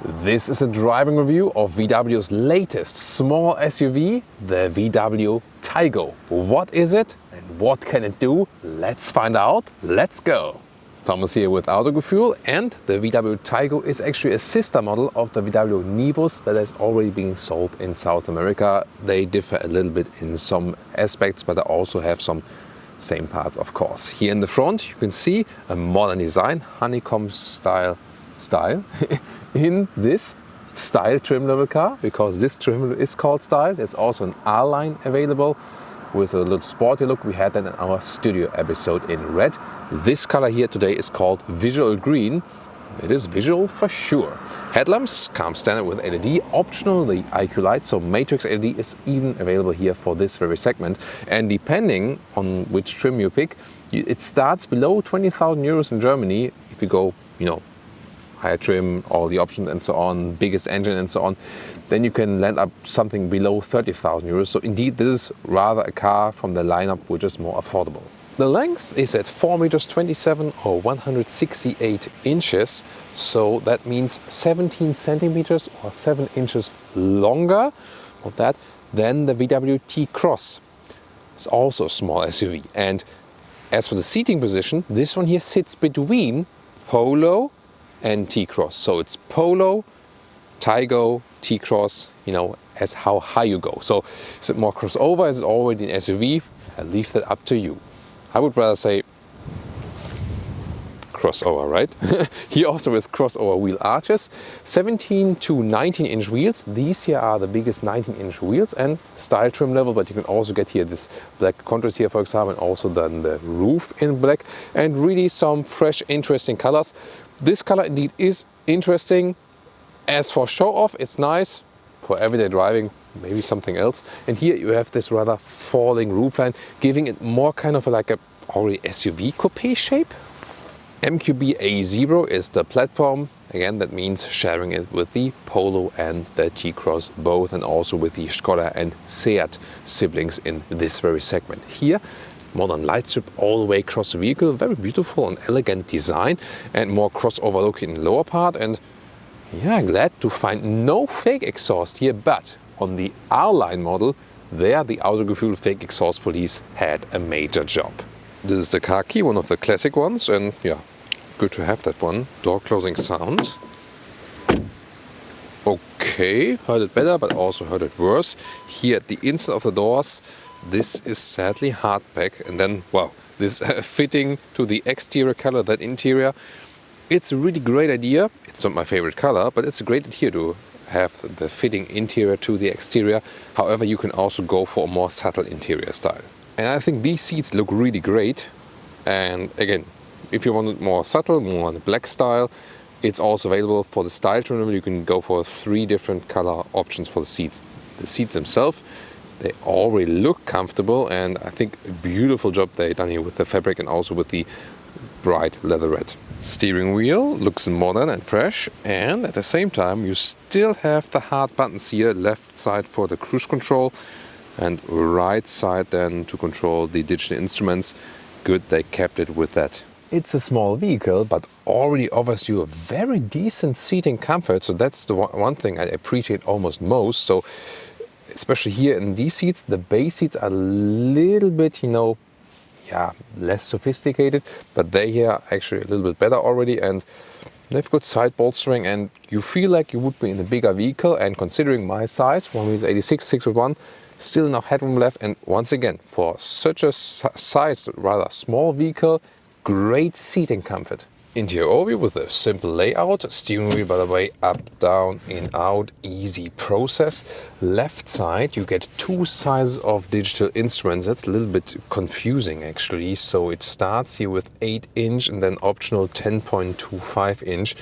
This is a driving review of VW's latest small SUV, the VW Taigo. What is it and what can it do? Let's find out. Let's go. Thomas here with Autogefühl, and the VW Taigo is actually a sister model of the VW Nivus that is already being sold in South America. They differ a little bit in some aspects, but they also have some same parts, of course. Here in the front you can see a modern design, honeycomb style in this style trim level car, because this trim level is called style. There's also an R line available with a little sporty look. We had that in our studio episode in red. This color here today is called visual green. It is visual for sure. Headlamps come standard with LED, optional the IQ light, so matrix LED is even available here for this very segment. And depending on which trim you pick, it starts below 20,000 euros in Germany. If you go, higher trim, all the options and so on, biggest engine and so on, then you can land up something below 30,000 euros. So indeed, this is rather a car from the lineup which is more affordable. The length is at 4.27 meters or 168 inches. So that means 17 centimeters or 7 inches longer than the VW T-Cross. It's also a small SUV. And as for the seating position, this one here sits between Polo and T-Cross. So it's Polo, Taigo, T-Cross, as how high you go. So is it more crossover? Is it already an SUV? I'll leave that up to you. I would rather say crossover, right? Here also with crossover wheel arches, 17 to 19 inch wheels. These here are the biggest 19 inch wheels and style trim level, but you can also get here this black contrast here, for example, and also then the roof in black, and really some fresh, interesting colors. This color indeed is interesting. As for show off, it's nice. For everyday driving, maybe something else. And here you have this rather falling roofline, giving it more kind of like a already SUV coupe shape. MQB A0 is the platform. Again, that means sharing it with the Polo and the T-Cross both, and also with the Skoda and Seat siblings in this very segment. Here, modern light strip all the way across the vehicle, very beautiful and elegant design, and more crossover look in the lower part. And yeah, glad to find no fake exhaust here, but on the R line model, there the Autogefühl fake exhaust police had a major job. This is the car key, one of the classic ones, and yeah, good to have that one. Door closing sound. Okay, heard it better, but also heard it worse. Here at the inside of the doors, this is sadly hardback, and then, wow, this fitting to the exterior color, that interior. It's a really great idea. It's not my favorite color, but it's a great idea to have the fitting interior to the exterior. However, you can also go for a more subtle interior style. And I think these seats look really great. And again, if you want it more subtle, more on the black style, it's also available for the style trim. You can go for 3 different color options for the seats. The seats themselves, they already look comfortable, and I think a beautiful job they've done here with the fabric and also with the bright leather red. Steering wheel looks modern and fresh, and at the same time you still have the hard buttons here, left side for the cruise control and right side then to control the digital instruments. Good, they kept it with that. It's a small vehicle, but already offers you a very decent seating comfort, so that's the one thing I appreciate almost most. So especially here in these seats, the base seats are a little bit, less sophisticated, but they here are actually a little bit better already, and they've got side bolstering, and you feel like you would be in a bigger vehicle. And considering my size, 1.86 6'1", still enough headroom left. And once again, for such a size, rather small vehicle, great seating comfort. Interior overview with a simple layout. Steering wheel, by the way, up, down, in, out, easy process. Left side, you get 2 sizes of digital instruments. That's a little bit confusing actually. So it starts here with 8 inch and then optional 10.25 inch.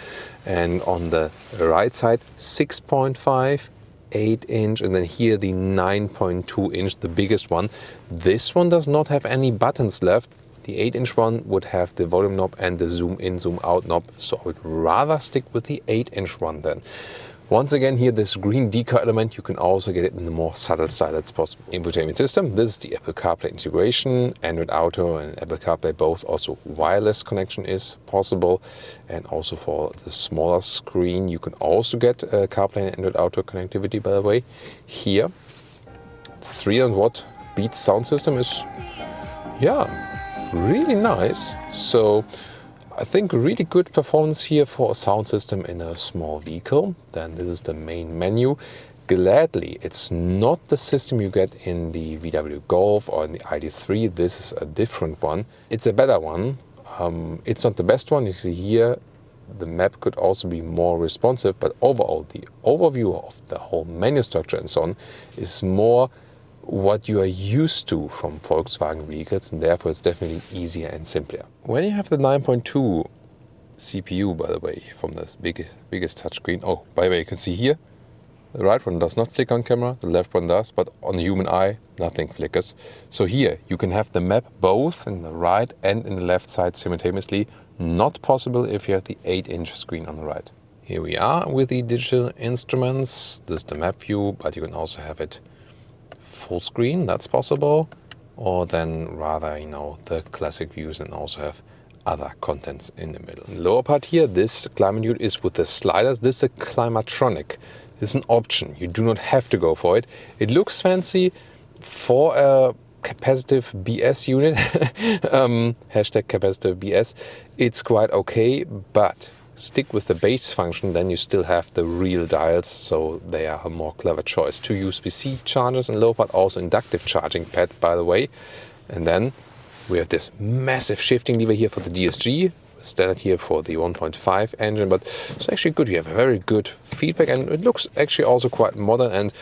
And on the right side, 6.5, 8 inch, and then here the 9.2 inch, the biggest one. This one does not have any buttons left. The 8 inch one would have the volume knob and the zoom in, zoom out knob, so I would rather stick with the 8 inch one then. Once again, here this green decal element, you can also get it in the more subtle style that's possible. Infotainment system, this is the Apple CarPlay integration. Android Auto and Apple CarPlay both also wireless connection is possible. And also for the smaller screen, you can also get CarPlay and Android Auto connectivity, by the way. Here, 300-watt Beats sound system is, yeah, really nice. So I think really good performance here for a sound system in a small vehicle. Then this is the main menu. Gladly, it's not the system you get in the VW Golf or in the ID3. This is a different one. It's a better one. It's not the best one. You see here, the map could also be more responsive, but overall, the overview of the whole menu structure and so on is more what you are used to from Volkswagen vehicles, and therefore it's definitely easier and simpler. When you have the 9.2 CPU, by the way, from this biggest touchscreen, oh, by the way, you can see here, the right one does not flick on camera, the left one does, but on the human eye, nothing flickers. So here, you can have the map both in the right and in the left side simultaneously. Not possible if you have the 8-inch screen on the right. Here we are with the digital instruments. This is the map view, but you can also have it full screen, that's possible, or then rather, the classic views and also have other contents in the middle. In the lower part here, this climate unit is with the sliders. This is a climatronic. This is an option. You do not have to go for it. It looks fancy for a capacitive BS unit. Hashtag capacitive BS. It's quite okay, but stick with the base function, then you still have the real dials, so they are a more clever choice. 2 USB-C chargers in low part, also inductive charging pad, by the way. And then we have this massive shifting lever here for the DSG, standard here for the 1.5 engine, but it's actually good. You have a very good feedback, and it looks actually also quite modern, and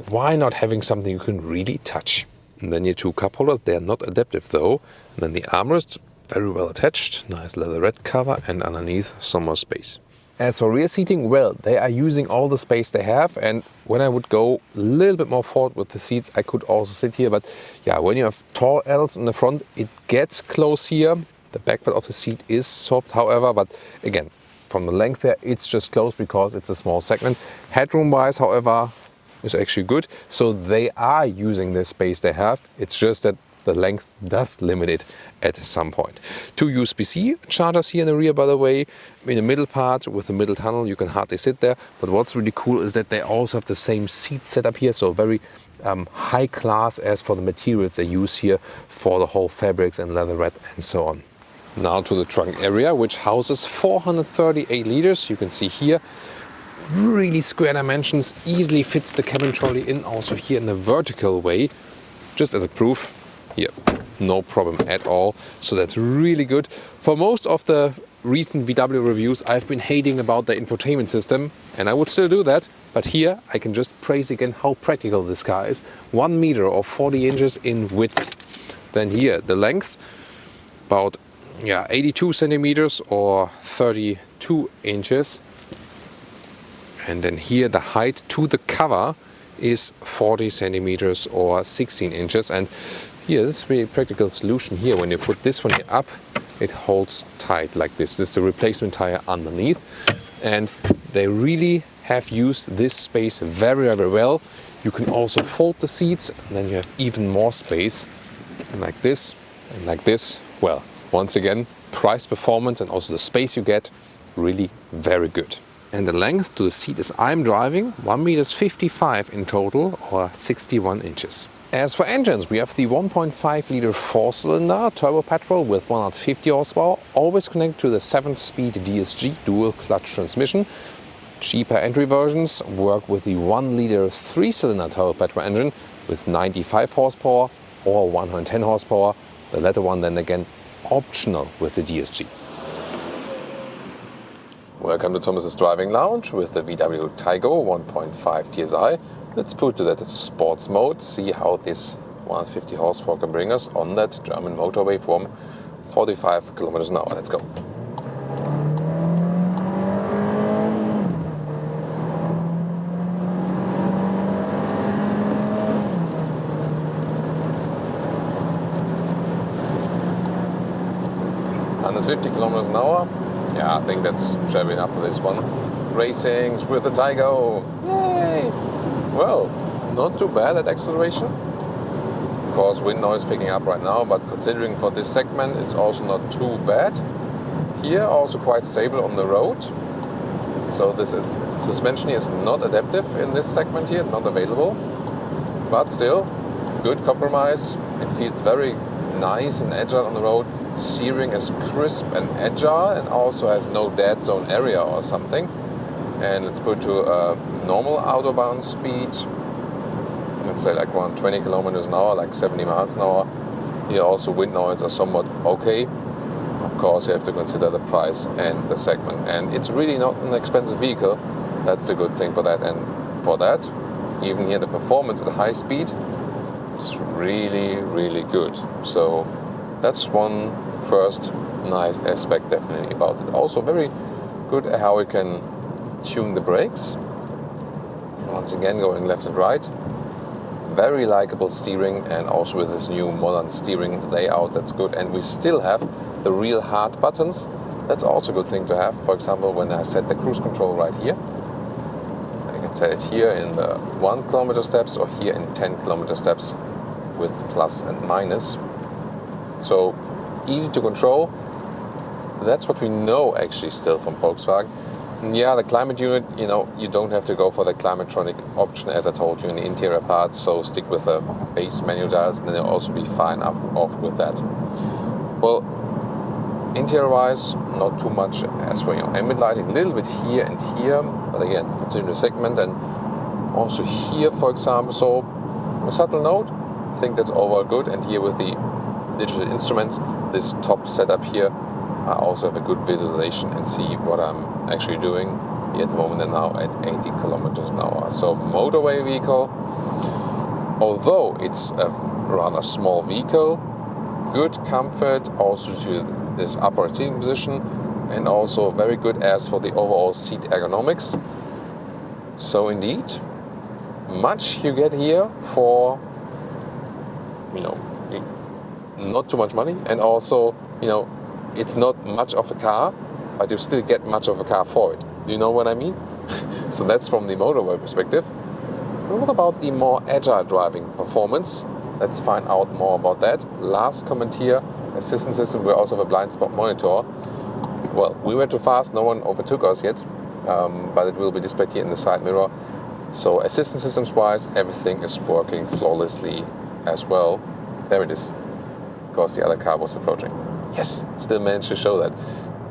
why not having something you can really touch? And then your 2 cup holders, they are not adaptive though. And then the armrest, very well attached, nice leatherette cover, and underneath some more space. As for rear seating, well, they are using all the space they have, and when I would go a little bit more forward with the seats, I could also sit here, but yeah, when you have tall L's in the front, it gets close here. The back part of the seat is soft, however, but again, from the length there, it's just close because it's a small segment. Headroom-wise, however, is actually good, so they are using the space they have. It's just that the length does limit it at some point. 2 USB-C chargers here in the rear, by the way. In the middle part with the middle tunnel, you can hardly sit there. But what's really cool is that they also have the same seat setup here, so very high class as for the materials they use here for the whole fabrics and leatherette and so on. Now to the trunk area, which houses 438 liters. You can see here, really square dimensions, easily fits the cabin trolley in, also here in the vertical way. Just as a proof, here, no problem at all. So that's really good. For most of the recent VW reviews, I've been hating about the infotainment system, and I would still do that. But here, I can just praise again how practical this car is. 1 meter or 40 inches in width. Then here, the length, about 82 centimeters or 32 inches. And then here, the height to the cover is 40 centimeters or 16 inches. And here, this is a really practical solution here. When you put this one here up, it holds tight like this. This is the replacement tire underneath. And they really have used this space very, very well. You can also fold the seats, and then you have even more space. And like this, and like this. Well, once again, price, performance, and also the space you get, really very good. And the length to the seat as I'm driving, 1 meter 55 in total, or 61 inches. As for engines, we have the 1.5 liter 4-cylinder turbo petrol with 150 horsepower, always connected to the 7-speed DSG dual clutch transmission. Cheaper entry versions work with the 1 liter 3-cylinder turbo petrol engine with 95 horsepower or 110 horsepower. The latter one then again optional with the DSG. Welcome to Thomas's Driving Lounge with the VW Taigo 1.5 TSI. Let's put to that sports mode, see how this 150 horsepower can bring us on that German motorway from 45 kilometers an hour. Let's go. ...150 kilometers an hour. Yeah, I think that's shabby enough for this one. racings with the Taigo. Yay! Well, not too bad at acceleration. Of course, wind noise picking up right now, but considering for this segment, it's also not too bad. Here, also quite stable on the road. So suspension here is not adaptive in this segment here, not available. But still, good compromise. It feels very nice and agile on the road. Steering is crisp and agile and also has no dead zone area or something. And let's put to a normal autobahn speed. Let's say like around 20 kilometers an hour, like 70 miles an hour. Here also wind noise are somewhat okay. Of course, you have to consider the price and the segment. And it's really not an expensive vehicle. That's the good thing for that. And for that, even here the performance at high speed is really, really good. So that's one first nice aspect definitely about it. Also very good at how we can tune the brakes. Once again, going left and right. Very likable steering, and also with this new modern steering layout, that's good. And we still have the real hard buttons. That's also a good thing to have. For example, when I set the cruise control right here, I can set it here in the 1 kilometer steps or here in 10 kilometer steps with plus and minus. So easy to control. That's what we know actually still from Volkswagen. Yeah, the climate unit, you don't have to go for the climatronic option as I told you in the interior parts, so stick with the base manual dials and then you'll also be fine off with that. Well, interior wise, not too much as for ambient lighting, a little bit here and here, but again, considering the segment, and also here for example, so a subtle note, I think that's overall good. And here with the digital instruments, this top setup here, I also have a good visualization and see what I'm actually doing here at the moment and now at 80 kilometers an hour. So motorway vehicle, although it's a rather small vehicle, good comfort also to this upright seating position, and also very good as for the overall seat ergonomics. So indeed, much you get here for, not too much money, and also, it's not much of a car, but you still get much of a car for it. Do you know what I mean? So that's from the motorway perspective. But what about the more agile driving performance? Let's find out more about that. Last comment here, assistance system, we also have a blind spot monitor. Well, we were too fast, no one overtook us yet, but it will be displayed here in the side mirror. So assistance systems wise, everything is working flawlessly as well. There it is, because the other car was approaching. Yes, still managed to show that.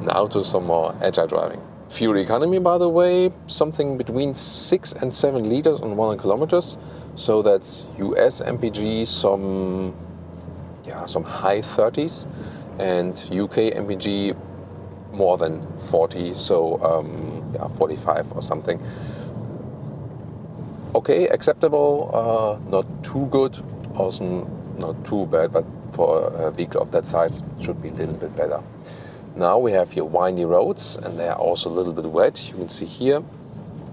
Now to some more agile driving. Fuel economy, by the way, something between 6 and 7 liters on 100 kilometers. So that's US MPG, some high 30s, and UK MPG more than 40, so 45 or something. Okay, acceptable, not too good, also not too bad, but for a vehicle of that size, it should be a little bit better. Now we have here windy roads, and they are also a little bit wet. You can see here,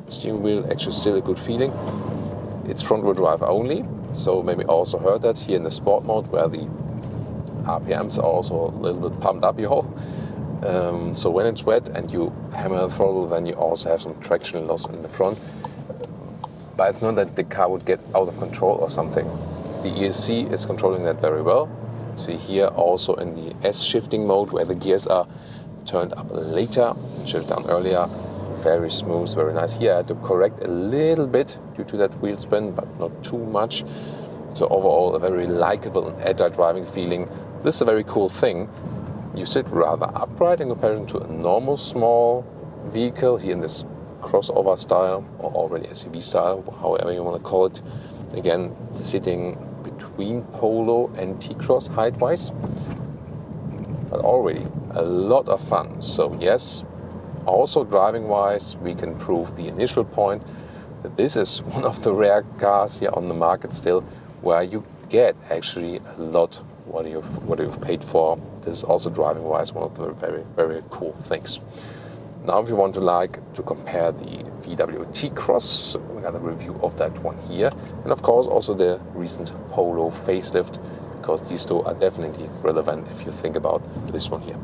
steering wheel actually still a good feeling. It's front wheel drive only, so maybe also heard that here in the sport mode where the RPMs are also a little bit pumped up, so when it's wet and you hammer the throttle, then you also have some traction loss in the front. But it's not that the car would get out of control or something. The ESC is controlling that very well. See here also in the S shifting mode where the gears are turned up later, shift down earlier. Very smooth, very nice. Here I had to correct a little bit due to that wheel spin, but not too much. So overall a very likable and agile driving feeling. This is a very cool thing. You sit rather upright in comparison to a normal small vehicle here in this crossover style or already SUV style, however you want to call it. Again, sitting between Polo and T-Cross height-wise, but already a lot of fun. So yes, also driving-wise, we can prove the initial point that this is one of the rare cars here on the market still where you get actually a lot what you've paid for. This is also driving-wise one of the very, very cool things. Now if you want to compare the VW T-Cross, we got a review of that one here. And of course also the recent Polo facelift, because these two are definitely relevant if you think about this one here.